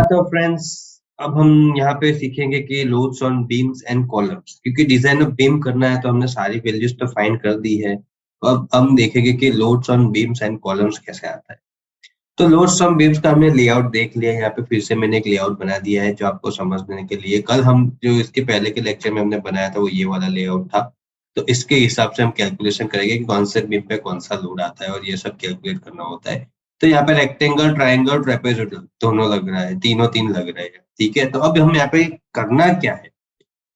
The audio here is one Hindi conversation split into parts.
तो फ्रेंड्स, अब हम यहाँ पे सीखेंगे कि loads on beams and columns. क्योंकि डिजाइन ऑफ बीम करना है तो हमने सारी वैल्यूज तो फाइंड कर दी है। तो अब हम देखेंगे कि loads on beams and columns कैसे आता है। तो लोड्स ऑन बीम्स का हमने लेआउट देख लिया है। यहाँ पे फिर से मैंने एक लेआउट बना दिया है जो आपको समझने के लिए। कल हम जो इसके पहले के लेक्चर में हमने बनाया था वो ये वाला लेआउट था। तो इसके हिसाब से हम कैलकुलेशन करेंगे कि कौन से बीम पे कौन सा लोड आता है और ये सब कैलकुलेट करना होता है। तो यहाँ पे रेक्टेंगल, ट्राइंगल, ट्रेपेजोइडल दोनों लग रहा है, तीनों तीन लग रहे हैं। ठीक है, तो अब हम यहाँ पे करना क्या है।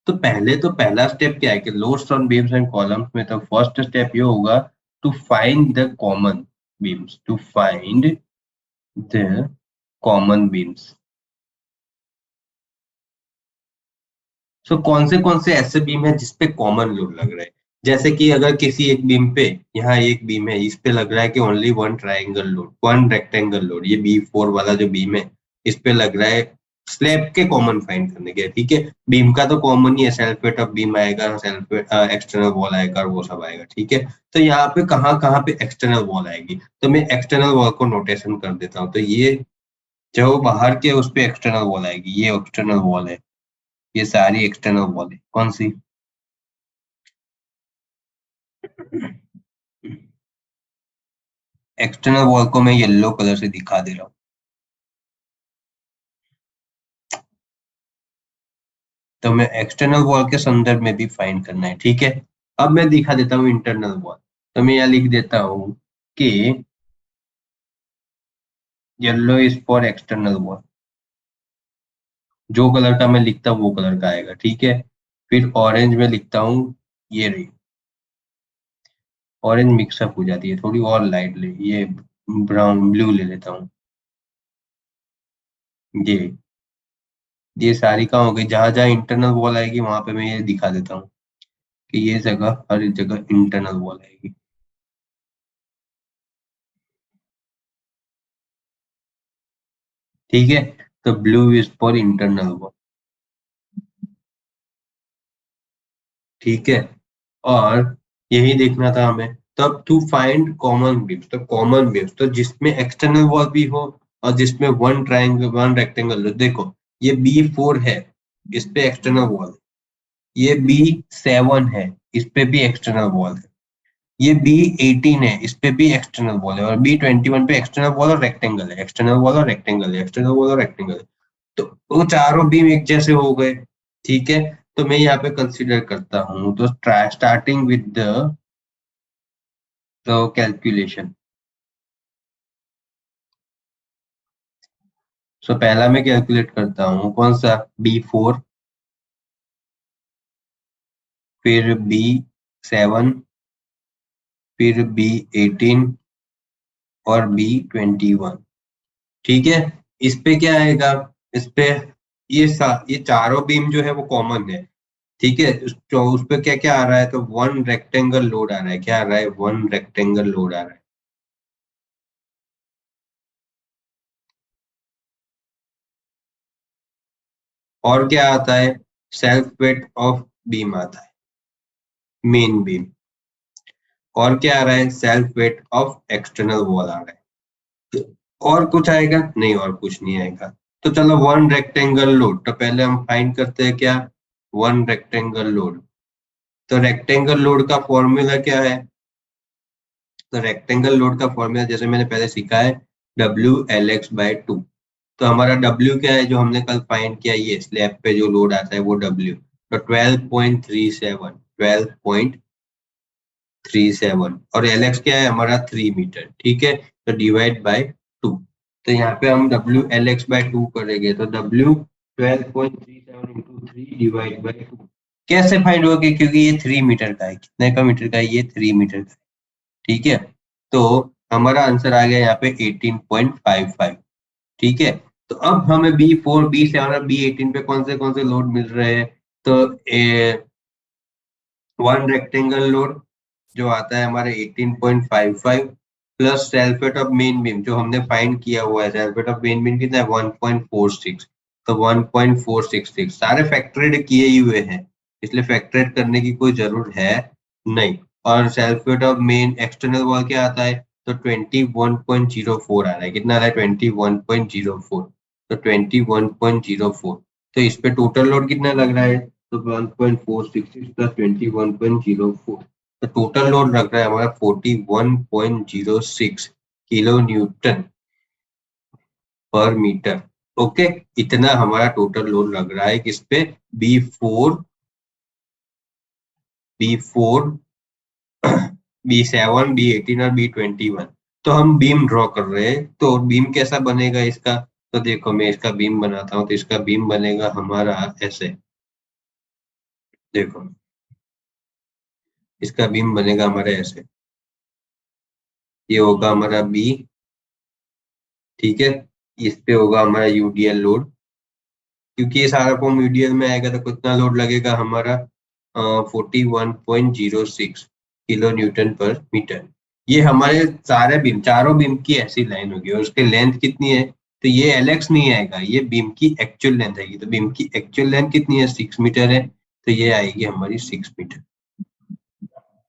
तो पहला स्टेप क्या है कि loads on beams and columns में तो फर्स्ट स्टेप ये होगा to find the common beams, to find the common beams. So कौन से ऐसे बीम है जिसपे कॉमन लोड लग रहा है। जैसे कि अगर किसी एक बीम पे, यहाँ एक बीम है, इस पे लग रहा है कि only one triangle load, one rectangle load, ये B4 वाला जो बीम है इस पे लग रहा है। स्लैब के कॉमन फाइंड करने के, ठीक है। बीम का तो कॉमन ही है, सेल्फ वेट ऑफ बीम आएगा, सेल्फ एक्सटर्नल वॉल आएगा और वो सब आएगा, ठीक है। तो यहाँ पे कहाँ कहाँ पे एक्सटर्नल वॉल आएगी, तो मैं एक्सटर्नल वॉल को नोटेशन कर देता हूँ। तो ये जो बाहर के उस पे एक्सटर्नल वॉल आएगी, ये एक्सटर्नल वॉल है। ये सारी एक्सटर्नल वॉल है। कौन सी? एक्सटर्नल वॉल को मैं येलो कलर से दिखा दे रहा हूँ। तो मैं एक्सटर्नल वॉल के संदर्भ में भी फाइंड करना है, ठीक है। अब मैं दिखा देता हूँ इंटरनल वॉल। तो मैं यहाँ लिख देता हूँ कि yellow is for external wall. जो कलर का मैं लिखता हूँ वो कलर का आएगा, ठीक है। फिर ऑरेंज में लिखता हूँ, ये रही। ऑरेंज मिक्सअप हो जाती है थोड़ी और लाइट ले, ये ब्राउन ब्लू ले लेता हूँ। ये सारी कहाँ हो गई, जहां जहां इंटरनल वॉल आएगी वहां पे मैं ये दिखा देता हूँ कि ये जगह, हर जगह इंटरनल वॉल आएगी। ठीक है, तो blue is for internal wall, ठीक है। और यही देखना था हमें। तब टू फाइंड कॉमन बीम्स, तो कॉमन बीम्स तो जिसमें एक्सटर्नल वॉल भी हो और जिसमें वन ट्राइंगल, वन रेक्टेंगल। देखो, ये B4 है, इस पे एक्सटर्नल वॉल है। ये B7 है, इस पे भी एक्सटर्नल वॉल है। ये B18 है, इस पे भी एक्सटर्नल वॉल है। और B21 पे एक्सटर्नल वॉल और रेक्टेंगल है, एक्सटर्नल वॉल और रेक्टेंगल है, एक्सटर्नल वॉल और रेक्टेंगल है। तो वो चारों बीम एक जैसे हो गए, ठीक है। तो मैं यहाँ पे कंसीडर करता हूँ, तो स्टार्टिंग विद द कैलकुलेशन। सो पहला मैं कैलकुलेट करता हूँ कौन सा, B4, फिर B7, फिर B18 और B21, ठीक है। इस पे क्या आएगा, इस पे ये चारों बीम जो है वो कॉमन है, ठीक है। तो उस पे क्या क्या आ रहा है, तो वन रेक्टेंगल लोड आ रहा है। क्या आ रहा है, वन रेक्टेंगल लोड आ रहा है। और क्या आता है, सेल्फ वेट ऑफ बीम आता है, मेन बीम। और क्या आ रहा है, self weight of external wall आ रहा है। और कुछ आएगा नहीं, और कुछ नहीं आएगा। तो चलो वन रेक्टेंगल लोड, तो पहले हम फाइंड करते हैं क्या, वन रेक्टेंगल लोड। तो रेक्टेंगल लोड का फॉर्मूला क्या है, तो रेक्टेंगल लोड का फॉर्मूला जैसे मैंने पहले सीखा है, WLX/2। तो हमारा W क्या है, जो हमने कल फाइंड किया, ये स्लैब पे जो लोड आता है वो W। तो 12.37, 12.37, और LX क्या है हमारा, 3 मीटर, ठीक है। तो डिवाइड बाय 2। तो यहाँ पे हम WLX/2 करेंगे, तो W 12.37 इंटू 3 डिवाइड बाय 2। कैसे फाइंड होगी, क्योंकि ये 3 मीटर का है। कितने का मीटर का है, ये 3 मीटर का है, ठीक है। तो हमारा आंसर आ गया यहाँ पे 18.55, ठीक है। तो अब हमें B4, B7 और B18 पे कौन से लोड मिल रहे हैं। तो वन रेक्टेंगल लोड जो आता है हमारे 18.55, plus sulphate of main beam जो हमने फाइंड किया हुआ है। सेल्फेट ऑफ मेन बीम कितना है, 1.46। तो 1.466 सारे फैक्टरेड किए ही हुए हैं, इसलिए फैक्टरेड करने की कोई जरूरत है नहीं। और sulphate of main external wall क्या आता है, तो 21.04 आ रहा है। कितना आ रहा है, 21.04। तो 21.04। तो इस पे टोटल लोड कितना लग रहा है, तो 1.466 प्लस 21.04, तो टोटल लोड लग रहा है हमारा 41.06 किलो न्यूटन पर मीटर। ओके, इतना हमारा टोटल लोड लग रहा है किस पे, बी4 B7 B18 और B21। तो हम बीम ड्रॉ कर रहे हैं, तो बीम कैसा बनेगा इसका, तो देखो मैं इसका बीम बनाता हूँ, तो इसका बीम बनेगा हमारा ऐसे, देखो इसका बीम बनेगा हमारा ऐसे, ये होगा हमारा बी, ठीक है, इस पे होगा हमारा यूडीएल लोड, क्योंकि ये सारा फॉर्म यूडीएल में आएगा तो कितना लोड लगेगा हमारा 41.06 किलो न्यूटन पर मीटर। ये हमारे सारे बीम, चारों बीम की ऐसी लाइन होगी, और उसके लेंथ कितनी है, तो ये एलएक्स नहीं आएगा, ये बीम की एक्चुअल लेंथ आएगी। तो बीम की एक्चुअल लेंथ कितनी है, 6 मीटर है, तो ये आएगी हमारी 6 मीटर।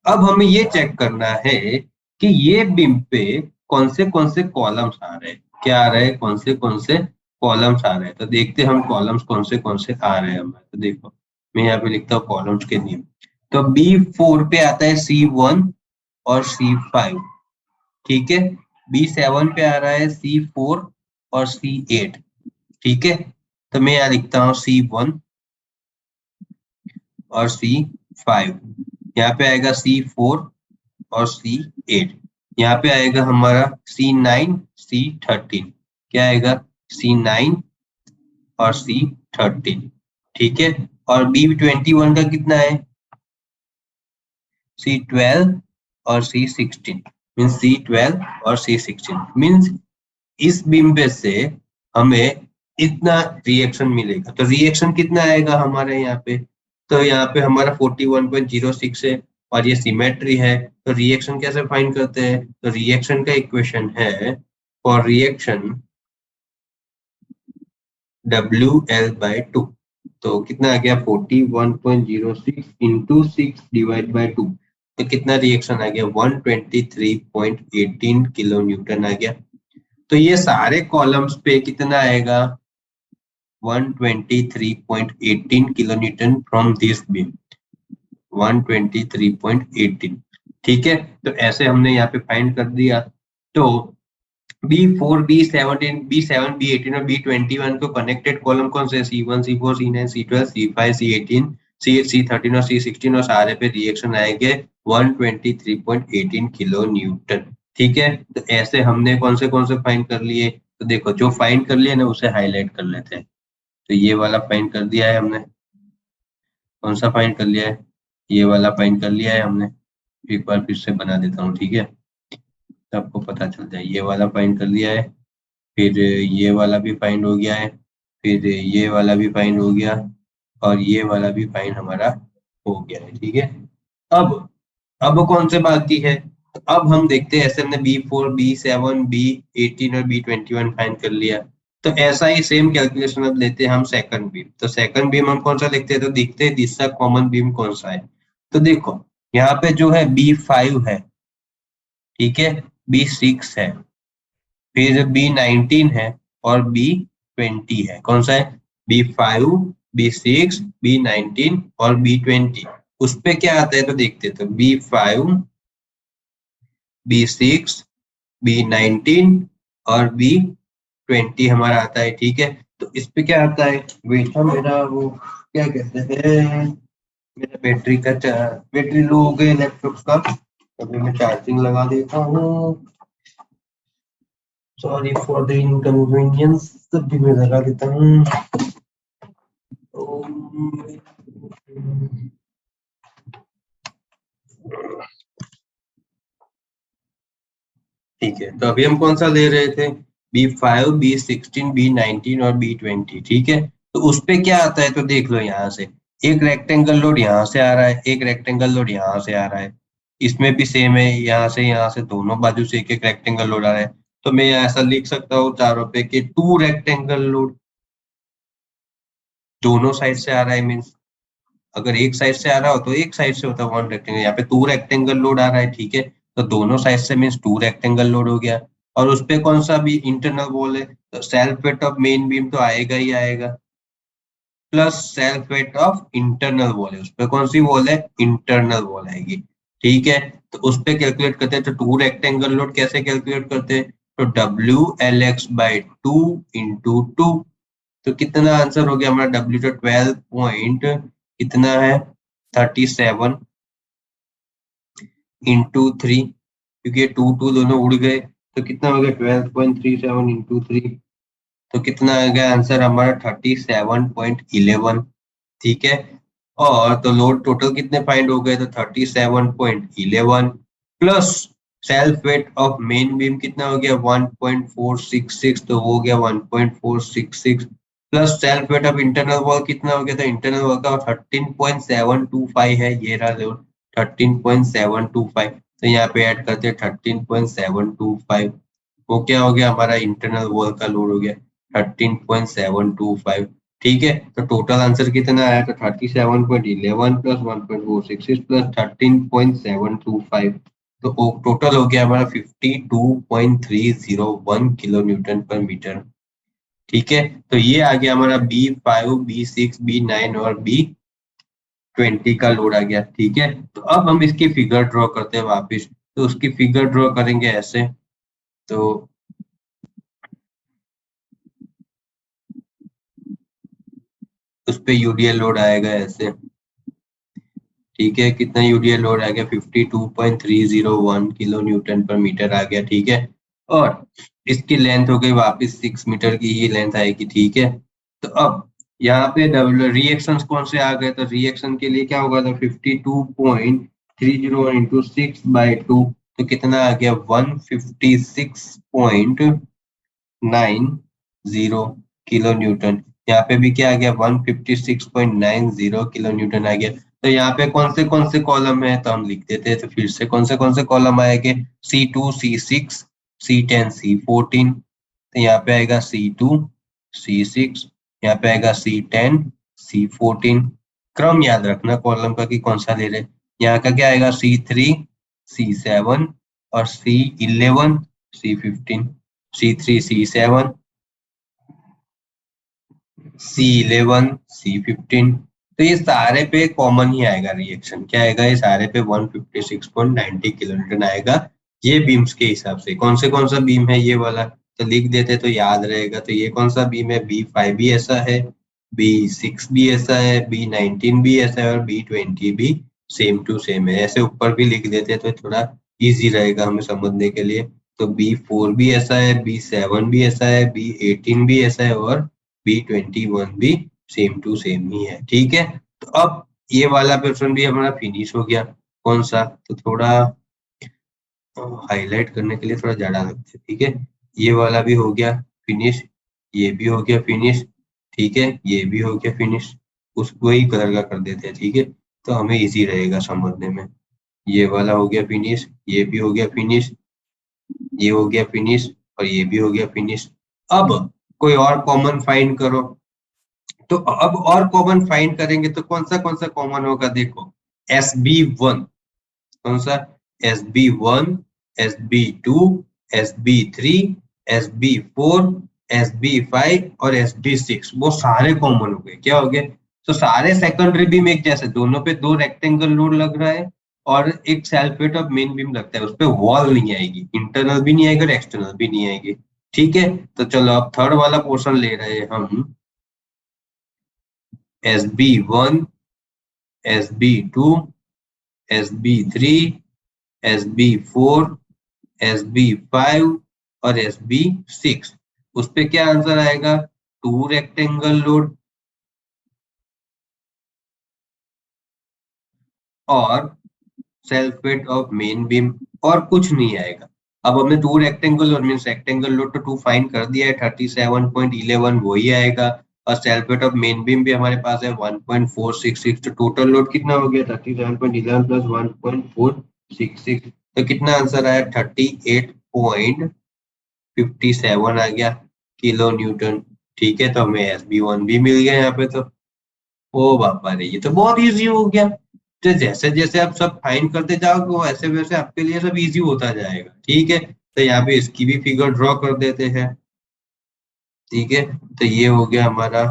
अब हमें ये चेक करना है कि ये बीम पे कौन से कॉलम्स आ रहे हैं, क्या आ रहे हैं, कौन से कॉलम्स आ रहे हैं। तो देखते हैं हम कॉलम्स कौन से आ रहे हैं हमारे। तो देखो मैं यहाँ पे लिखता हूँ कॉलम्स के नेम। तो B4 पे आता है C1 और C5, ठीक है। B7 पे आ रहा है C4 और C8, ठीक है। तो मैं यहाँ लिखता हूँ C1 और C5, यहाँ पे आएगा C4 और C8, यहाँ पे आएगा हमारा C9 C13, क्या आएगा C9 और C13, ठीक है। और B21 का कितना है, C12 और C16, मीन्स C12 और C16, मीन्स इस बीम पे से हमें इतना रिएक्शन मिलेगा। तो रिएक्शन कितना आएगा हमारे यहाँ पे, तो यहाँ पे हमारा 41.06 है, और ये सिमेट्री है। तो रिएक्शन कैसे फाइंड करते हैं, तो रिएक्शन का इक्वेशन है फॉर रिएक्शन WL/2। तो कितना आ गया 41.06 इंटू 6 डिवाइड बाई 2, तो कितना रिएक्शन आ गया 123.18 किलो न्यूटन आ गया। तो ये सारे कॉलम्स पे कितना आएगा 123.18 kilo Newton from this beam, 123.18, ठीक है। तो ऐसे हमने यहाँ पे फाइंड कर दिया। तो B4 B7 B18 और B21 को कनेक्टेड कॉलम कौन से, C1 C4 C9 C12 C5 C18 C13 और C16, और सारे पे रिएक्शन आएंगे 123.18 किलो न्यूटन, ठीक है। तो ऐसे हमने कौन से फाइंड कर लिए, तो देखो जो फाइंड कर लिए ना उसे हाईलाइट कर लेते हैं। तो ये वाला फाइंड कर दिया है हमने, कौन सा फाइंड कर लिया है, ये वाला फाइंड कर लिया है हमने। एक बार फिर से बना देता हूँ, ठीक है, तो आपको पता चल जाए। ये वाला फाइंड कर लिया है, फिर ये वाला भी फाइंड हो गया है, फिर ये वाला भी फाइंड हो गया, और ये वाला भी फाइंड हमारा हो गया है, ठीक है। अब कौन से बाकी है, तो अब हम देखते हैं, ऐसे हमने B4 B7 B18 और B21 फाइंड कर लिया। तो ऐसा ही सेम कैलकुलेशन अब लेते हैं हम सेकंड बीम। तो सेकंड बीम हम कौन सा लिखते हैं, तो देखते हैं तीसरा कॉमन बीम कौन सा है। तो देखो यहाँ पे जो है B5 है, ठीक है, B6 है, फिर B19 है, और B20 है। कौन सा है, B5 B6 B19 और B20। उस पे क्या आता है तो देखते हैं। तो B5 B6 B19 और B20 हमारा आता है, ठीक है। तो इस पे क्या आता है, बेटा मेरा वो क्या कहते हैं, मेरा बैटरी लो हो गई लैपटॉप का, अभी मैं चार्जिंग लगा देता हूँ। सॉरी फॉर द इनकन्वीनियंस, तब भी मैं लगा देता हूँ। ठीक है, तो अभी हम कौन सा ले रहे थे, B5 B16 B19 और B20, ठीक है। तो उस पे क्या आता है तो देख लो, यहाँ से एक रेक्टेंगल लोड यहाँ से आ रहा है, एक रेक्टेंगल लोड यहाँ से आ रहा है। इसमें भी सेम है, यहाँ से दोनों बाजू से एक एक रेक्टेंगल लोड आ रहा है। तो मैं ऐसा लिख सकता हूँ चारों पे कि 2 रेक्टेंगल लोड दोनों साइड से आ रहा है। मीन्स अगर एक साइड से आ रहा हो तो एक साइड से होता है 1 रेक्टेंगल, यहाँ पे 2 रेक्टेंगल लोड आ रहा है, ठीक है। तो दोनों साइड से मीन्स 2 रेक्टेंगल लोड हो गया। और उस पे कौन सा भी इंटरनल वॉल है, तो self weight of main beam तो आएगा ही आएगा, plus self weight of internal wall है, उस पर कौन सी वॉल है, इंटरनल वॉल आएगी। ठीक है, तो उस पर कैलकुलेट करते हैं, तो टू रेक्टेंगल लोड कैसे कैलकुलेट करते हैं, तो WLX/2 इंटू टू। तो कितना आंसर हो गया हमारा, डब्ल्यू तो 12 पॉइंट कितना है 37 इंटू थ्री, क्योंकि ये टू टू दोनों उड़ गए, तो कितना हो गया 12.37 इंटू थ्री, तो कितना आ गया आंसर हमारा 37.11। ठीक है, और तो लोड टोटल कितने फाइंड हो गए, तो 37.11 plus self weight of main beam कितना हो गया 1.466, तो हो गया 1.466 plus self weight of internal wall कितना हो गया, तो इंटरनल वॉल का 13.725 है, ये रहा लोड 13.725, तो यहाँ पे ऐड करते हैं 13.725, वो क्या हो गया हमारा इंटरनल वॉल का लोड हो गया 13.725। ठीक है, तो टोटल आंसर कितना आया, तो 37.11 प्लस 1.466 प्लस 13.725, तो टोटल हो गया हमारा 52.301 किलो न्यूटन पर मीटर। ठीक है, तो ये आ गया हमारा B5, B6, B9 और B20 का लोड आ गया। ठीक है, तो अब हम इसकी फिगर ड्रॉ करते हैं वापिस, तो उसकी फिगर ड्रॉ करेंगे ऐसे, तो उस पे यूडीएल लोड आएगा ऐसे। ठीक है, कितना यूडीएल लोड आ गया 52.301 किलो न्यूटन पर मीटर आ गया। ठीक है, और इसकी लेंथ हो गई वापस 6 मीटर की ही लेंथ आएगी। ठीक है, तो अब यहाँ पे डबल रिएक्शन कौन से आ गए, तो रिएक्शन के लिए क्या होगा, तो 52.301 इंटू 6/2, तो कितना आ गया 156.90 किलो न्यूटन। यहाँ पे भी क्या आ गया 156.90 किलो न्यूटन आ गया। तो यहाँ पे कौन से कॉलम है, तो हम लिख देते हैं, तो फिर से कौन से कॉलम आएंगे, C2 C6 C10 C14, तो यहाँ पे आएगा C2 C6, यहाँ पे आएगा C10 C14। क्रम याद रखना कॉलम का कि कौन सा ले रहे, यहाँ का क्या आएगा C3 C7 और C11 C15, C3 C7 C11 C15, तो ये सारे पे कॉमन ही आएगा रिएक्शन, क्या आएगा ये सारे पे 156.90 किलोन्यूटन आएगा, ये बीम्स के हिसाब से। कौन सा बीम है ये वाला, तो लिख देते तो याद रहेगा, तो ये कौन सा बीम है, B5 भी ऐसा है, B6 भी ऐसा है, B19 भी ऐसा है और B20 भी सेम टू सेम है, ऐसे ऊपर भी लिख देते तो थोड़ा इजी रहेगा हमें समझने के लिए। तो B4 भी ऐसा है, B7 भी ऐसा है, B18 भी ऐसा है और B21 भी सेम टू सेम ही है। ठीक है, तो अब ये वाला पोर्शन भी हमारा फिनिश हो गया। कौन सा, तो थोड़ा हाईलाइट करने के लिए थोड़ा ज्यादा लगता है। ठीक है, ये वाला भी हो गया फिनिश, ये भी हो गया फिनिश। ठीक है, ये भी हो गया फिनिश, उसको ही कलर का कर देते हैं। ठीक है, तो हमें इजी रहेगा समझने में। ये वाला हो गया फिनिश, ये भी हो गया फिनिश, ये हो गया फिनिश और ये भी हो गया फिनिश। अब कोई और कॉमन फाइंड करो, तो अब और कॉमन फाइंड करेंगे तो कौन सा कॉमन होगा, देखो SB1, कौन सा, SB1 SB2 SB3 SB4 SB5 और SB6, वो सारे कॉमन हो गए। क्या हो गए, तो सारे सेकेंडरी बीम एक जैसे, दोनों पे दो रेक्टेंगल लोड लग रहा है और एक self weight of main beam लगता है, उस पे वॉल नहीं आएगी, इंटरनल भी नहीं आएगी और एक्सटर्नल भी नहीं आएगी। ठीक है, तो चलो अब थर्ड वाला पोर्शन ले रहे हैं हम, SB1 SB2 SB3 SB4 SB5 और SB6, उस पे क्या आंसर आएगा, टू रेक्टेंगल लोड और self weight of main beam, और कुछ नहीं आएगा। अब हमने two rectangle load mean rectangle load तो टू फाइंड कर दिया है, 37.11 वही आएगा, और self weight of main beam भी हमारे पास है 1.466, तो टोटल लोड कितना हो गया 37.11 प्लस 1.466, तो कितना आंसर आया 38.57 आ गया किलो न्यूटन। ठीक है, तो हमें SB1 भी मिल गया यहाँ पे, तो ओ बाबा रे, ये तो बहुत इजी हो गया। तो जैसे जैसे आप सब फाइंड करते जाओगे वैसे वैसे आपके लिए सब इजी होता जाएगा। ठीक है, तो यहाँ पे इसकी भी फिगर ड्रॉ कर देते हैं। ठीक है, तो ये हो गया हमारा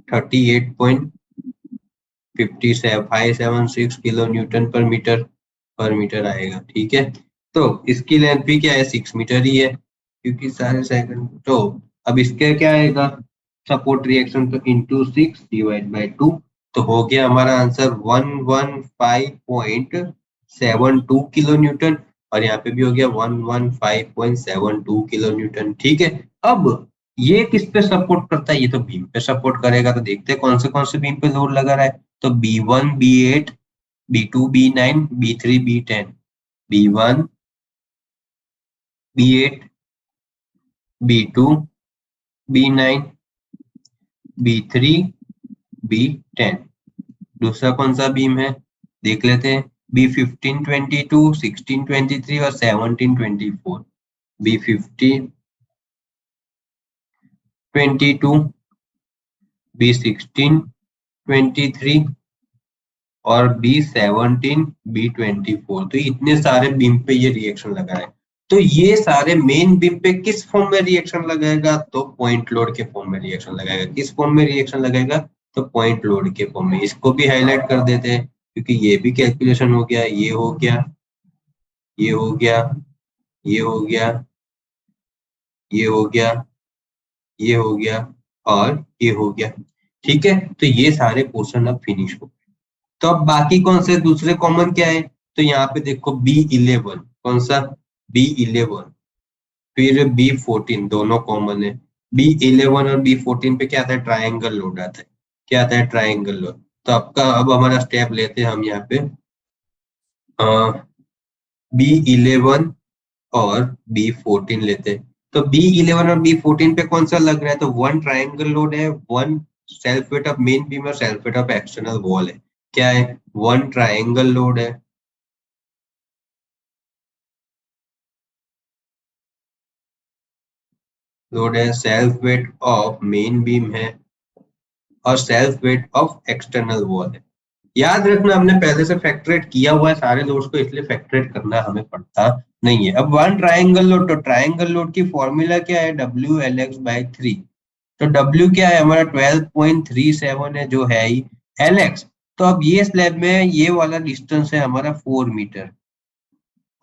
38.576 किलो न्यूटन पर मीटर आएगा। ठीक है, तो इसकी लेंथ भी क्या है, 6 मीटर ही है, क्योंकि सारे सेकंड। तो अब इसके क्या आएगा, सपोर्ट रिएक्शन, तो इंटू 6 डिवाइड बाई 2, तो हो गया हमारा आंसर 115.72 किलो न्यूटन, और यहाँ पे भी हो गया 115.72 किलो न्यूटन। ठीक है, अब ये किस पे सपोर्ट करता है, ये तो बीम पे सपोर्ट करेगा, तो देखते हैं कौन से बीम पे लोड लगा रहा है। तो B1 B8 B2 B9 B3 B10, B1 B8 B2 B9 B3 B10। दूसरा कौन सा बीम है, देख लेते हैं। B15 22 16 23 और 17 24। B15 22 B16 23 और B17 B24। तो इतने सारे बीम पे ये रिएक्शन लगा है। तो ये सारे मेन बीम पे किस फॉर्म में रिएक्शन लगाएगा, तो पॉइंट लोड के फॉर्म में रिएक्शन लगाएगा। किस फॉर्म में रिएक्शन लगाएगा, तो पॉइंट लोड के फॉर्म में। इसको भी हाईलाइट कर देते हैं, क्योंकि ये भी कैलकुलेशन हो गया, ये हो गया, ये हो गया, ये हो गया, ये हो गया, ये हो गया, और ये हो गया। ठीक है, तो ये सारे पोर्शन अब फिनिश हो। तो अब बाकी कौन से दूसरे कॉमन क्या है, तो यहाँ पे देखो B11, कौन सा, B11, फिर B14, दोनों कॉमन है। B11 और B14 पे क्या आता है, ट्रायंगल लोड आता है। क्या आता है, ट्रायंगल लोड। तो आपका अब हमारा स्टेप लेते हैं हम यहाँ पे, B11 और B14 लेते हैं। तो B11 और B14 पे कौन सा लग रहा है, तो वन ट्रायंगल लोड है, one self weight of main beam और self weight of external wall है। क्या है, वन ट्रायंगल लोड है, लोड है, self weight of main beam है, और self weight of external wall है। याद रखना, हमने पहले से फैक्टरेट किया हुआ है सारे लोड्स को, इसलिए फैक्टरेट करना हमें पड़ता नहीं है। अब वन ट्रायंगल लोड, तो ट्रायंगल लोड की फॉर्मूला क्या है, WLX/3। तो W क्या है हमारा, 12.37 है, जो है ही LX। तो अब ये स्लैब में ये वाला डिस्टेंस है हमारा 4 मीटर,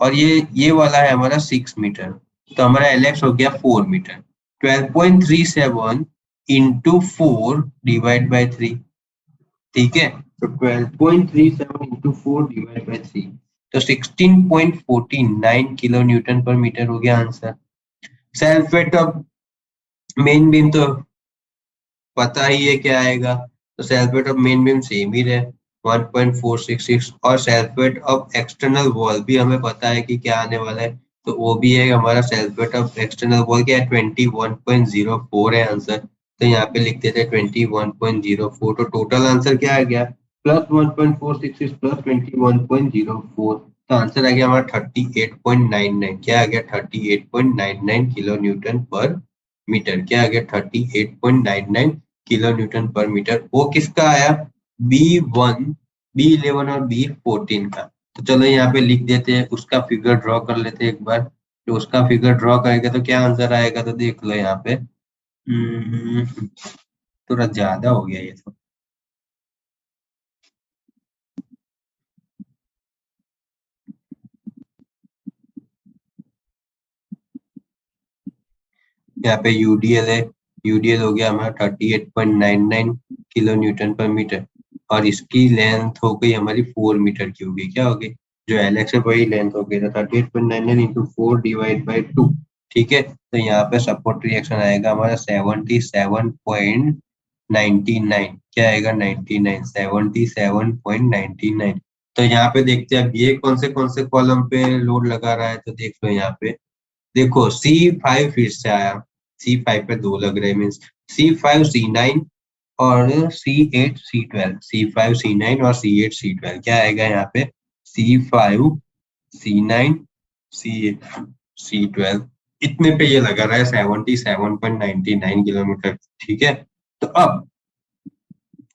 और ये वाला है हमारा 6 मीटर। तो हमारा LX हो गया 4 मीटर। 12.37 into 4 divide by 3। ठीक है, तो 12.37 इंटू 4 डिवाइड बाई 3, तो 16.49 किलो न्यूटन पर मीटर हो गया answer. Self weight of main beam तो पता ही है क्या आएगा, तो self weight of main beam same ही रहे, 1.466। और self weight of external wall भी हमें पता है कि क्या आने वाला है, तो वो भी है हमारा self weight of external wall क्या है, 21.04 है आंसर। तो यहाँ पे लिख देते हैं 21.04। तो टोटल आंसर क्या आ गया, +1.466 +21.04। तो आंसर आ गया हमारा 38.99। क्या आ गया, 38.99 किलो न्यूटन पर मीटर। क्या आ गया, 38.99 किलो न्यूटन पर मीटर। वो किसका आया, B1 B11 और B14 का। तो चलो यहाँ पे लिख देते हैं, उसका फिगर ड्रॉ कर लेते हैं एक बार। तो उसका फिगर ड्रॉ करेंगे तो क्या आंसर आएगा, तो देख लो यहाँ पे। थोड़ा ज्यादा हो गया ये तो। यहाँ पे यूडीएल है, यूडीएल हो गया हमारा 38.99 किलो न्यूटन पर मीटर, और इसकी लेंथ हो गई हमारी 4 मीटर की हो गई। क्या हो गई, जो एलएक्स है वही लेंथ हो गई, तो 38.99 इंटू 4 डिवाइड बाई 2। ठीक है, तो यहाँ पे सपोर्ट रिएक्शन आएगा हमारा 77.99। क्या आएगा, 99, 77.99। तो यहाँ पे देखते हैं अब ये कौन से कॉलम पे लोड लगा रहा है, तो देख लो यहाँ पे। देखो C5 फिर से आया, C5 पे दो लग रहे, मीन्स C5 C9 और C8 C12। C5 C9 और C8 C12 क्या आएगा यहाँ पे, C5 C9 C8 C12। इतने पे ये लगा रहा है 77.99 किलोमीटर। ठीक है, तो अब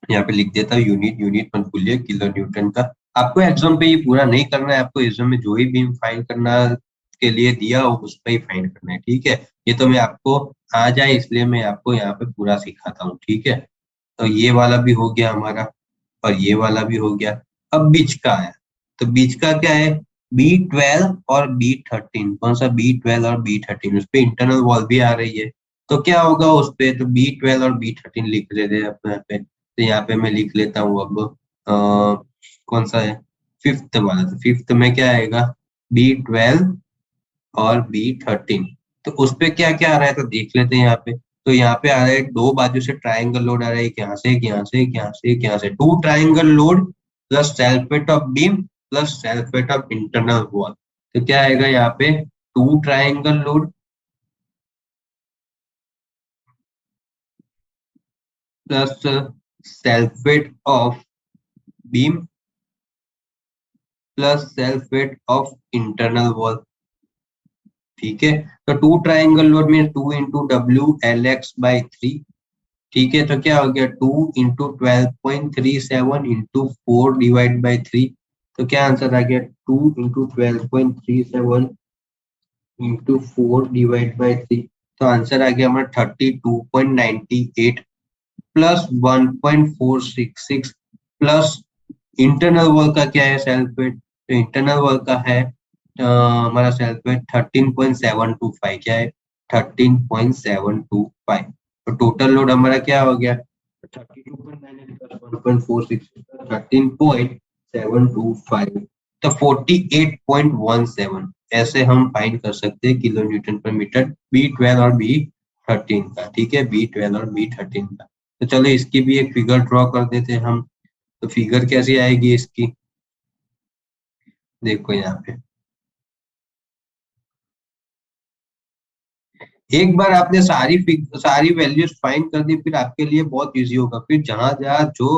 यहाँ पे लिख देता हूँ यूनिट, यूनिट मत भूलिए, किलो न्यूटन का। आपको एग्जाम पे ये पूरा नहीं करना है, आपको एग्जाम में जो ही बीम फाइंड करना के लिए दिया हो उस पर ही फाइंड करना है, ठीक है। ये तो मैं आपको आ जाए इसलिए मैं आपको यहाँ पे पूरा सिखाता हूँ, ठीक है। तो ये वाला भी हो गया हमारा, और ये वाला भी हो गया। अब बीच का है, तो बीच का क्या है, B12 और B13, कौन सा B12 और B13, उस पे इंटरनल वॉल भी आ रही है। तो क्या होगा उस पे, तो B12 और B13 लिख लेते हैं अपने यहाँ पे। तो यहाँ पे मैं लिख लेता हूँ अब कौन सा है, फिफ्थ वाला। तो फिफ्थ में क्या आएगा, B12 और B13। तो उस पे क्या क्या आ रहा है तो देख लेते हैं यहाँ पे। तो यहाँ पे आ रहा है दो बाजू से ट्राइंगल लोड आ रहा है, एक यहाँ से, एक यहाँ से, एक यहाँ से, एक यहाँ से, two triangle load plus self weight of beam plus self weight of internal wall. तो क्या आएगा यहाँ पे, two triangle load plus self weight of beam plus self weight of internal wall, ठीक है। तो टू ट्राइंगल लोड में 2 × WLX/3, ठीक है। तो क्या हो गया, 2 × 12.37 × 4 डिवाइड बाई 3। तो क्या आंसर आ गया, 2 × 12.37 × 4 डिवाइड बाई 3। तो आंसर आ गया हमारा 32.98 प्लस 1.466 प्लस इंटरनल वॉल का क्या है, सेल्फ वेट। तो इंटरनल वॉल का है हमारा सेल्फ वेट 13.725, क्या है, 13.725। तो टोटल लोड हमारा क्या हो गया, 32.98 प्लस 1.46 13.725, तो 48.17। ऐसे हम फाइंड कर सकते हैं किलो न्यूटन पर मीटर B12 और B13 का, ठीक है, B12 और B13 का। तो चलो इसकी भी एक फिगर ड्रॉ कर देते हैं हम। तो फिगर कैसी आएगी इसकी, देखो यहाँ पे। एक बार आपने सारी वैल्यूज फाइंड कर दी, फिर आपके लिए बहुत इजी होगा। फिर जहां जहां जो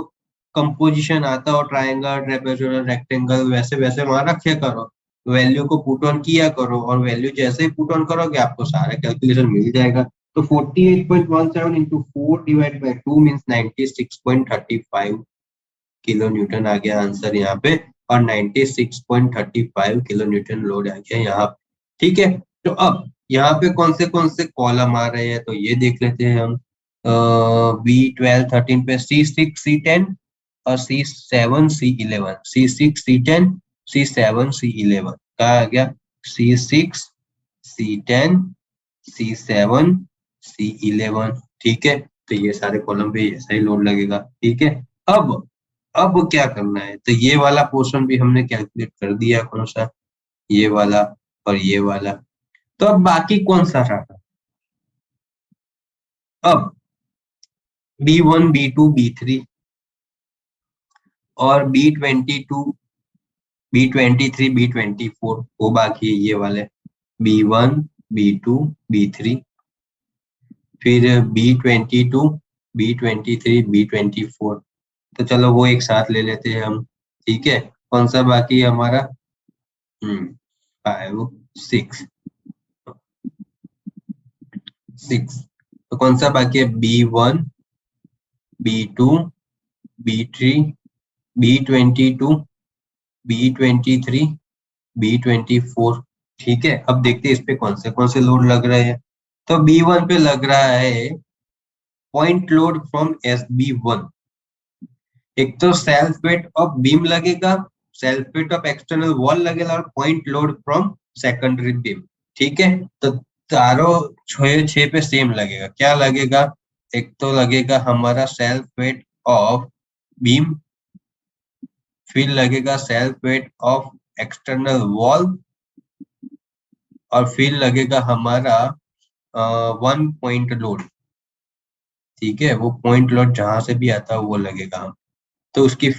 कंपोजिशन आता हो, ट्रायंगल, ट्रेपेजोइडल, रेक्टेंगल, वैसे वैसे वहां रखे करो, वैल्यू को पुट ऑन किया करो, और वैल्यू जैसे ही पुट ऑन करोगे आपको सारा कैलकुलेशन मिल जाएगा। तो 48.17 into 4 divide by 2 means 96.35 kilo newton आ गया आंसर यहाँ पे। और 96.35 किलो न्यूटन लोड आ गया यहाँ पे, ठीक है। तो अब यहाँ पे कौन से कॉलम आ रहे हैं तो ये देख लेते हैं हम। B12 13 पे C6 C10 और C7 C11, C6 C10 C7 C11 का आ गया, C6 C10 C7 C11, ठीक है। तो ये सारे कॉलम पे ऐसा ही लोड लगेगा, ठीक है। अब अब क्या करना है, तो ये वाला पोर्शन भी हमने कैलकुलेट कर दिया, कौन सा, ये वाला और ये वाला। तो अब बाकी कौन सा रहा, अब B1 B2 B3 और B22 B23 B24 वो बाकी है, ये वाले B1 B2 B3, फिर B22 B23 B24। तो चलो वो एक साथ ले लेते हैं हम, ठीक है। कौन सा बाकी है हमारा, 5 6 तो कौन सा बाकी है, B1 B2 B3 B22 B23 B24, ठीक है। अब देखते हैं इस पे कौन से लोड लग रहे हैं। तो B1 पे लग रहा है पॉइंट लोड फ्रॉम SB1। एक तो सेल्फ वेट ऑफ बीम लगेगा, self weight of external wall लगेगा, और point load from secondary beam, ठीक है। तो चारों छह पे सेम लगेगा, क्या लगेगा, एक तो लगेगा हमारा सेल्फ वेट ऑफ बीम, फिर लगेगा self weight of external wall, और फिर लगेगा हमारा 1 पॉइंट लोड, ठीक है। वो पॉइंट लोड जहां से भी आता है वो लगेगा। तो उसकी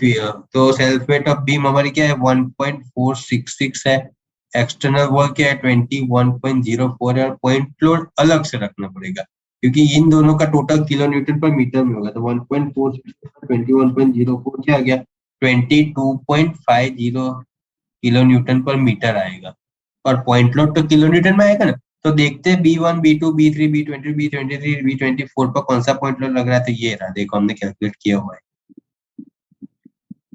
तो सेल्फ वेट ऑफ बीम हमारी क्या है, 1.466 है। एक्सटर्नल वॉल क्या है, 21.04 है। और पॉइंट लोड अलग से रखना पड़ेगा क्योंकि इन दोनों का टोटल किलो न्यूटन पर मीटर में होगा। तो 1.466 21.04 क्या आ गया, 22.50 किलो न्यूटन पर मीटर आएगा। और पॉइंट लोड तो किलो न्यूटन में आएगा ना। तो देखते हैं B1 B2 B3 B23 B24 पर कौन सा पॉइंट लोड लग रहा है। तो ये रहा, देखो हमने कैलकुलेट किया हुआ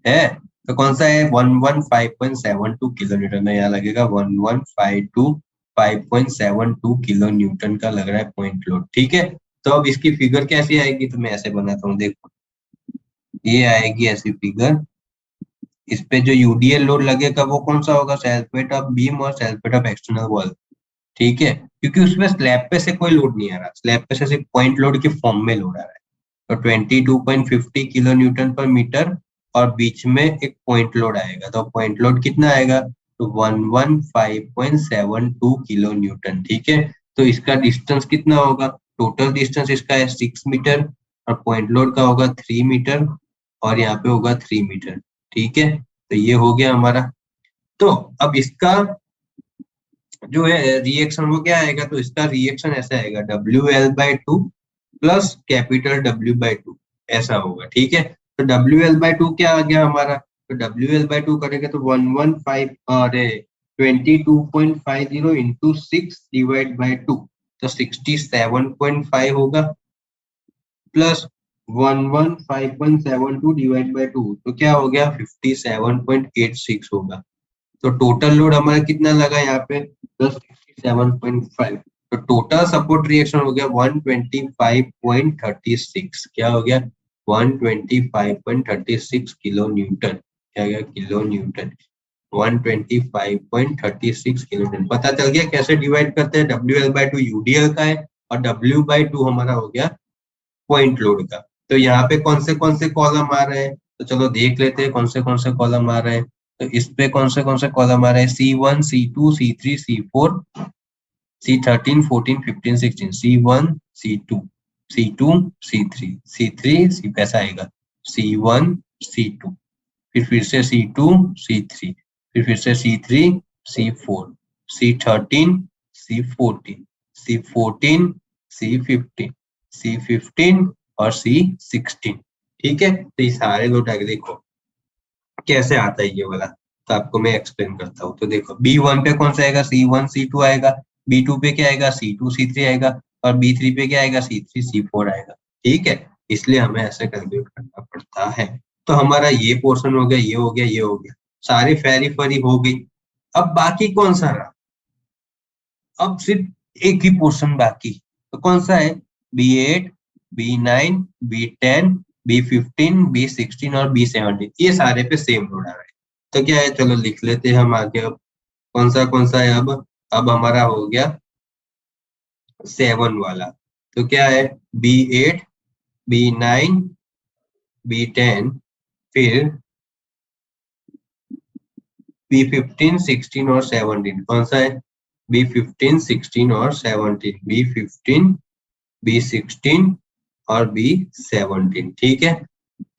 है। तो कौन सा है 115.72 किलो न्यूटन में, यहाँ लगेगा 1152.5.72 किलो न्यूटन का लग रहा है पॉइंट लोड। ठीक है, तो अब इसकी फिगर कैसी आएगी, तो मैं ऐसे बनाता हूँ, देखो ये आएगी ऐसी फिगर। इस पे जो यूडीएल लोड लगेगा वो कौन सा होगा, सेल्फ वेट ऑफ बीम और self weight of external wall. ठीक है, क्योंकि उसमें स्लैब पे से कोई लोड नहीं आ रहा, स्लैब पे से सिर्फ पॉइंट लोड के फॉर्म में लोड आ रहा है। तो 22.50 किलो न्यूटन पर मीटर और बीच में एक पॉइंट लोड आएगा, तो पॉइंट लोड कितना आएगा, तो 115.72 किलो न्यूटन। ठीक है, तो इसका डिस्टेंस कितना होगा, टोटल डिस्टेंस इसका है 6 मीटर और पॉइंट लोड का होगा 3 मीटर और यहाँ पे होगा 3 मीटर। ठीक है, तो ये हो गया हमारा। तो अब इसका जो है रिएक्शन वो क्या आएगा, तो इसका रिएक्शन ऐसा आएगा WL/2 प्लस कैपिटल W/2 ऐसा होगा। ठीक है, तो WL/2 क्या आ गया हमारा, तो WL/2 करेंगे तो 115 अरे 22.50 इंटू 6 डिवाइड बाई 2, तो 67.5 होगा प्लस 115.72 डिवाइड बाई 2, तो क्या हो गया 57.86 होगा। तो टोटल लोड हमारा कितना लगा यहाँ पे, 67.5। तो टोटल सपोर्ट रिएक्शन हो गया 125.36, क्या हो गया 125.36 किलो न्यूटन, क्या गया किलो न्यूटन, 125.36 किलो न्यूटन। पता चल गया कैसे डिवाइड करते हैं, WL/2 यूडीएल का है और W/2 हमारा हो गया पॉइंट लोड का। तो यहाँ पे कौन से कॉलम आ रहे हैं, तो चलो देख लेते हैं कौन से कॉलम आ रहे हैं। तो इस पे कौन से कॉलम आ रहे हैं, C1 C2 C3 C4 C13 14 15 16, C1 C2 C2 C3 C3 C ऐसा आएगा, C1 C2 फिर से C2 C3 फिर से C3 C4 C13 C14 C14 C15 C15 और C16। ठीक है, तो ये सारे लोग देखो कैसे आता है ये वाला, तो आपको मैं एक्सप्लेन करता हूँ। तो देखो B1 पे कौन सा आएगा, C1 C2 आएगा, B2 पे क्या आएगा, C2 C3 आएगा और B3 पे क्या आएगा, C3 C4 आएगा। ठीक है, इसलिए हमें ऐसे कैलकुलेट करना पड़ता है। तो हमारा ये पोर्शन हो गया, ये हो गया, ये हो गया, सारी फेरी फरी हो गई। अब बाकी कौन सा रहा, अब सिर्फ एक ही पोर्शन बाकी, तो कौन सा है, B8 B9 B10 B15 B16 और B17, ये सारे पे सेम लोड आ रहा है। तो क्या है, चलो लिख लेते हैं हम आगे। अब कौन सा है, अब हमारा हो गया 7 वाला। तो क्या है, B8 B9 B10 फिर B15 16 और 17, कौन सा है, B15 16 और 17, B15 B16 और B17। ठीक है,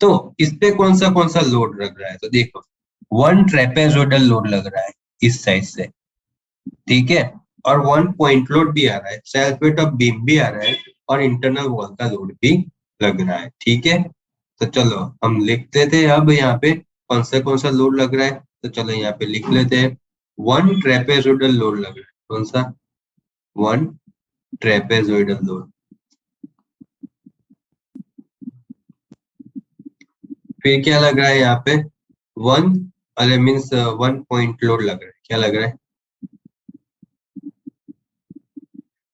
तो इस पे कौन सा लोड लग रहा है, तो देखो 1 ट्रेपेजोइडल लोड लग रहा है इस साइड से। ठीक है, और 1 पॉइंट लोड भी आ रहा है, सेल्फ वेट ऑफ बीम भी आ रहा है और इंटरनल वॉल का लोड भी लग रहा है। ठीक है, तो चलो हम लिखते थे अब यहाँ पे कौन सा लोड लग रहा है, तो चलो यहाँ पे लिख लेते हैं 1 ट्रेपेजोइडल लोड लग रहा है, कौन सा 1 ट्रेपेजोइडल लोड। फिर क्या लग रहा है यहाँ पे 1 अरे मीन्स 1 पॉइंट लोड लग रहा है, क्या लग रहा है,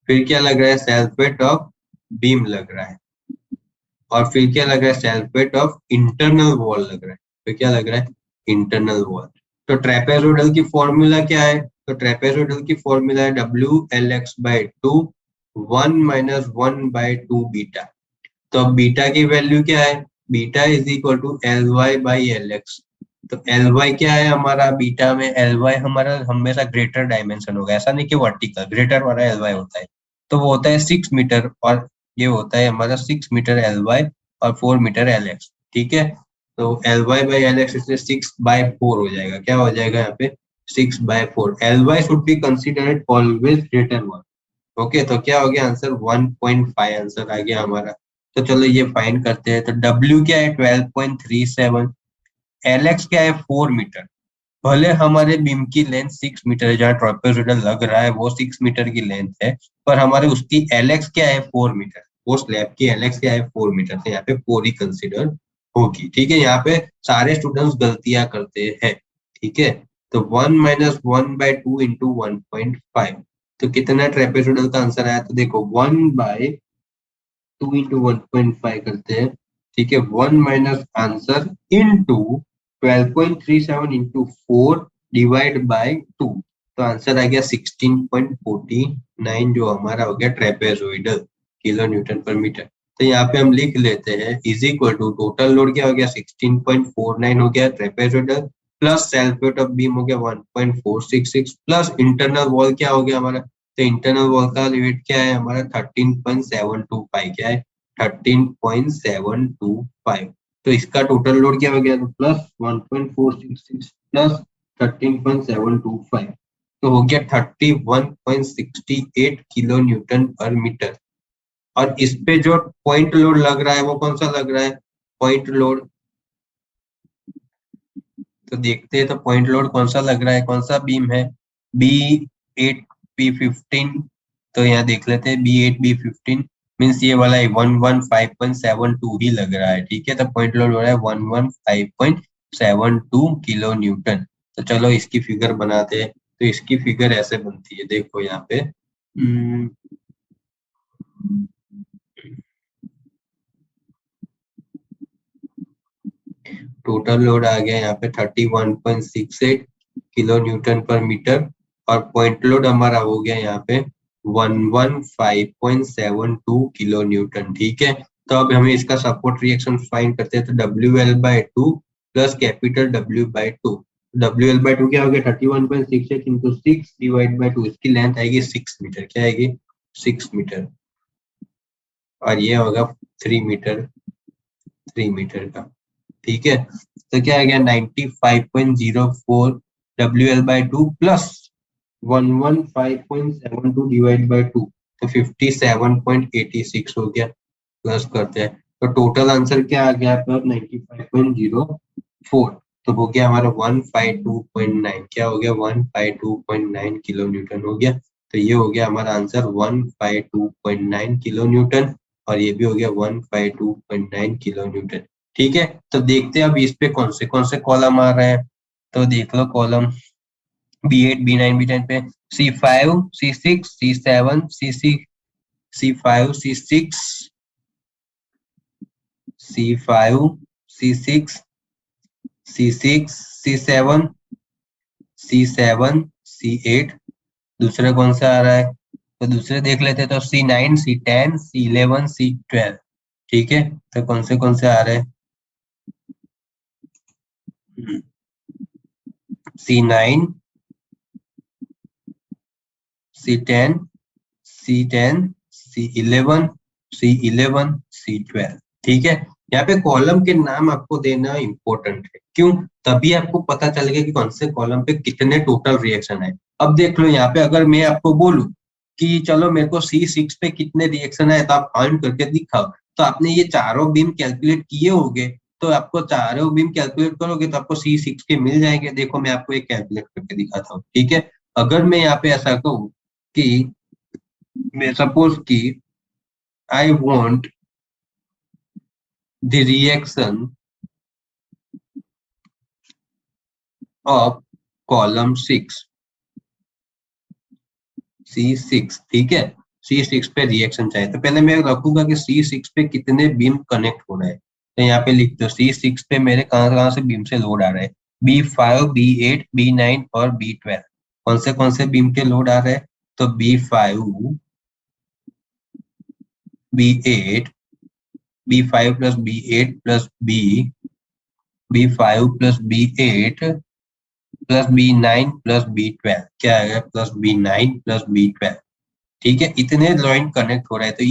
फिर क्या लग रहा है सेल्फ वेट ऑफ बीम लग रहा है और फिर क्या लग रहा है self weight of internal wall लग रहा है। तो क्या लग रहा है इंटरनल वॉल। तो ट्रेपेजोइडल की फॉर्मूला क्या है, तो ट्रेपेजोइडल की फॉर्मूला है WLx/2 1 - 1/2 बीटा। तो अब बीटा की वैल्यू क्या है, beta is equal to Ly/Lx। तो Ly क्या है हमारा, बीटा में Ly हमारा हमेशा ग्रेटर डायमेंशन होगा, ऐसा नहीं कि वर्टिकल, ग्रेटर वाला Ly होता है। तो वो होता है 6 मीटर और ये होता है हमारा 6 मीटर Ly और 4 मीटर Lx। ठीक है, तो Ly/Lx इसलिए 6/4 हो जाएगा, क्या हो जाएगा यहाँ पे 6/4। Ly should be considered always greater one. Okay, तो क्या हो गया आंसर 1.5 आंसर आ गया हमारा। तो चलो ये फाइंड करते हैं। तो W क्या है 12.37, Lx क्या है 4 मीटर। भले हमारे बीम की लेंथ 6 मीटर है, जहाँ ट्रापेजोइडल लग रहा है वो 6 मीटर की लेंथ है, पर हमारे उसकी Lx क्या है 4 मीटर, वो स्लैब की Lx क्या है 4 मीटर, तो यहाँ पे 4 ही कंसिडर होगी। ठीक है, यहाँ पे सारे स्टूडेंट्स गलतियां करते हैं। ठीक है, तो 1 - 1/2 × 1.5, तो कितना ट्रेपेजोइडल का आंसर आया? तो देखो 1/2 × 1.5 करते हैं। ठीक है, 1 minus answer into 12.37 × 4 divide by 2, तो आंसर आ गया 16.49, जो हमारा हो गया ट्रेपेजोइडल किलो न्यूटन पर मीटर। तो यहाँ पे हम लिख लेते हैं is equal to total load क्या हो गया 16.49 हो गया trapezoidal, plus self weight of beam हो गया 1.466, प्लस इंटरनल वॉल क्या हो गया हमारा? तो इंटरनल वॉल का वेट क्या है हमारा? 13.725, क्या है? 13.725। तो इसका टोटल लोड क्या हो गया? तो प्लस 1.466 प्लस 13.725, तो हो गया 31.68 किलो न्यूटन पर मीटर। और इस पे जो पॉइंट लोड लग रहा है वो कौन सा लग रहा है? पॉइंट लोड, तो देखते हैं तो पॉइंट लोड कौन सा लग रहा है, कौन सा बीम है? B8 B15, तो यहाँ देख लेते हैं B8 B15 मीन्स ये वाला 115.72 ही लग रहा है। ठीक है, तो पॉइंट लोड हो रहा है 115.72 किलो न्यूटन। तो चलो इसकी फिगर बनाते हैं। तो इसकी फिगर ऐसे बनती है, देखो यहाँ पे टोटल लोड आ गया यहाँ पे 31.68 किलो न्यूटन पर मीटर, और पॉइंट लोड हमारा हो गया यहाँ पे 115.72 किलो न्यूटन। ठीक है, तो अब हमें इसका सपोर्ट रिएक्शन फाइंड करते हैं। तो WL/2 plus capital W/2, WL/2 क्या हो गया? 31.68 इंटू 6 डिवाइड बाई 2, इसकी लेंथ आएगी 6 मीटर। क्या आएगी? 6 मीटर, और ये होगा 3 मीटर, 3 मीटर का। ठीक है, तो क्या आ गया 95.04 WL/2 प्लस 115.72 डिवाइड बाई 2, तो 57.86 हो गया। प्लस करते हैं तो टोटल आंसर क्या आ गया आपका? 95.04, तो हो गया हमारा 152.9। क्या हो गया? 152.9 किलो न्यूटन हो गया। तो ये हो गया हमारा आंसर 152.9 किलो न्यूटन, और ये भी हो गया 152.9 किलो न्यूटन। ठीक है, तो देखते हैं अब इस पे कौन से कॉलम आ रहे हैं। तो देख लो कॉलम B8 B9 B10 पे C5 C6 C7 C6 C5 C6 C5 C6 C6 C7 C7 C8। दूसरा कौन सा आ रहा है? तो दूसरे देख लेते हैं, तो C9 C10 C11 C12। ठीक है, तो कौन से आ रहे हैं? C9 C10 C10 C11 C11 C12। ठीक है, यहाँ पे कॉलम के नाम आपको देना इम्पोर्टेंट है। क्यों? तभी आपको पता चलेगा कि कौन से कॉलम पे कितने टोटल रिएक्शन है। अब देख लो यहाँ पे अगर मैं आपको बोलूं कि चलो मेरे को C6 पे कितने रिएक्शन है, तो आप काउंट करके दिखाओ, तो आपने ये चारों बीम कैलकुलेट किए होंगे, तो आपको चारों बीम कैलकुलेट करोगे तो आपको C6 के मिल जाएंगे। देखो मैं आपको एक कैलकुलेट करके दिखाता हूँ। ठीक है, अगर मैं यहाँ पे ऐसा कहूँ कि मैं सपोज कि I want the reaction of column 6 C6। ठीक है, C6 पे रिएक्शन चाहिए, तो पहले मैं रखूंगा कि C6 पे कितने बीम कनेक्ट हो रहे हैं। तो यहाँ पे लिख दो C6 पे मेरे कहाँ से बीम से लोड आ रहे हैं? B5 B8 B9 और B12। कौन से बीम के लोड आ रहे हैं? तो B5 B8 B5 plus B8 plus B5 plus B8 plus B9 plus B12, क्या आएगा? Plus B9 plus B12। ठीक है, इतने लाइन कनेक्ट हो रहा है, तो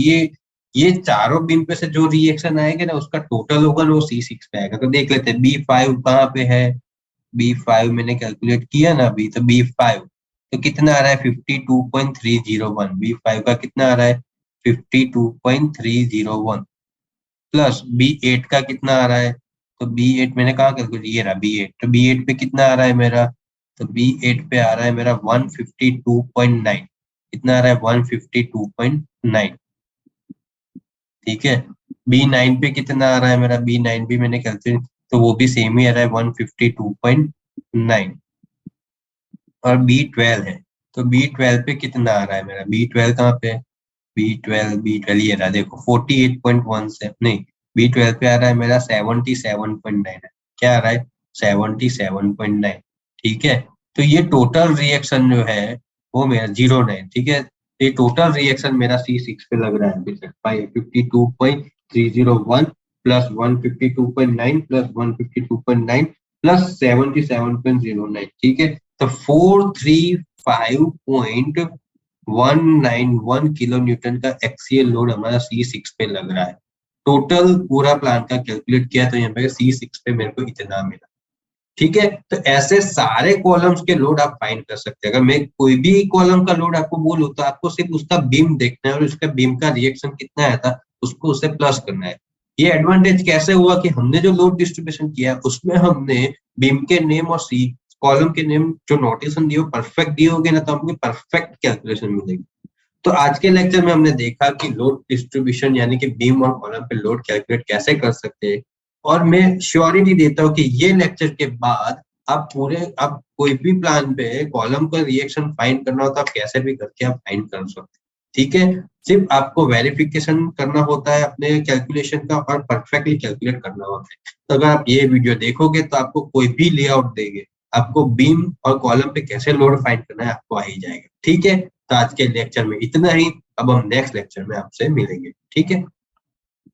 ये चारों बीम पे से जो रिएक्शन आएगा ना उसका टोटल होगा वो C6 पे आएगा। तो देख लेते हैं B5 कहाँ पे है। B5 मैंने कैलकुलेट किया ना अभी, तो B5 तो कितना आ रहा है? 52.301। B5 का कितना आ रहा है? 52.301 प्लस B8 का कितना आ रहा है? तो B8 मैंने कहा कैलकुलेट, ये रहा B8, तो B8 पे कितना आ रहा है मेरा? तो B8 पे आ रहा है मेरा 152.9। कितना आ रहा है? 152.9। ठीक है, B9 पे कितना आ रहा है मेरा, B9 भी मैंने कैलकुलेट, तो वो भी सेम ही आ रहा है 152.9। और B12 है, तो B12 पे कितना आ रहा है मेरा, B12 कहाँ पे है, B12 ये रहा देखो 48.1 से नहीं, B12 पे आ रहा है मेरा 77.9 है। क्या आ रहा है, 77.9। ठीक है, तो ये टोटल रिएक्शन जो है वो मेरा 09, ठीक है। ये टोटल रिएक्शन मेरा C6 पे लग रहा है अभी तक, 52.301 प्लस 152.9 प्लस 152.9 प्लस 77.09, ठीक है। तो 435.191 किलो न्यूटन का एक्सियल लोड हमारा C6 पे लग रहा है। टोटल पूरा प्लान का कैलकुलेट किया तो यहाँ पे C6 पे मेरे को इतना मिला। ठीक है, तो ऐसे सारे कॉलम्स के लोड आप फाइंड कर सकते हैं। अगर मैं कोई भी कॉलम का लोड आपको बोलूं तो आपको सिर्फ उसका बीम देखना है और उसका बीम का रिएक्शन कितना आया था उसको उससे प्लस करना है। ये एडवांटेज कैसे हुआ कि हमने जो लोड डिस्ट्रीब्यूशन किया उसमें हमने बीम के नेम और सी कॉलम के नेम जो नोटेशन दिए परफेक्ट दिए होंगे ना, तो हमको परफेक्ट कैलकुलेशन मिलेगी। तो आज के लेक्चर में हमने देखा कि लोड डिस्ट्रीब्यूशन यानी कि बीम और कॉलम पे लोड कैलकुलेट कैसे कर सकते हैं। और मैं श्योरिटी देता हूँ कि ये लेक्चर के बाद आप कोई भी प्लान पे कॉलम का रिएक्शन फाइंड करना हो तो आप कैसे भी करके आप फाइंड कर सकते हैं। ठीक है, सिर्फ आपको वेरिफिकेशन करना होता है अपने कैलकुलेशन का और परफेक्टली कैलकुलेट करना होता है। तो अगर आप ये वीडियो देखोगे तो आपको कोई भी लेआउट देंगे, आपको बीम और कॉलम पे कैसे लोड फाइंड करना है आपको आ ही जाएगा। ठीक है, तो आज के लेक्चर में इतना ही। अब हम नेक्स्ट लेक्चर में आपसे मिलेंगे। ठीक है।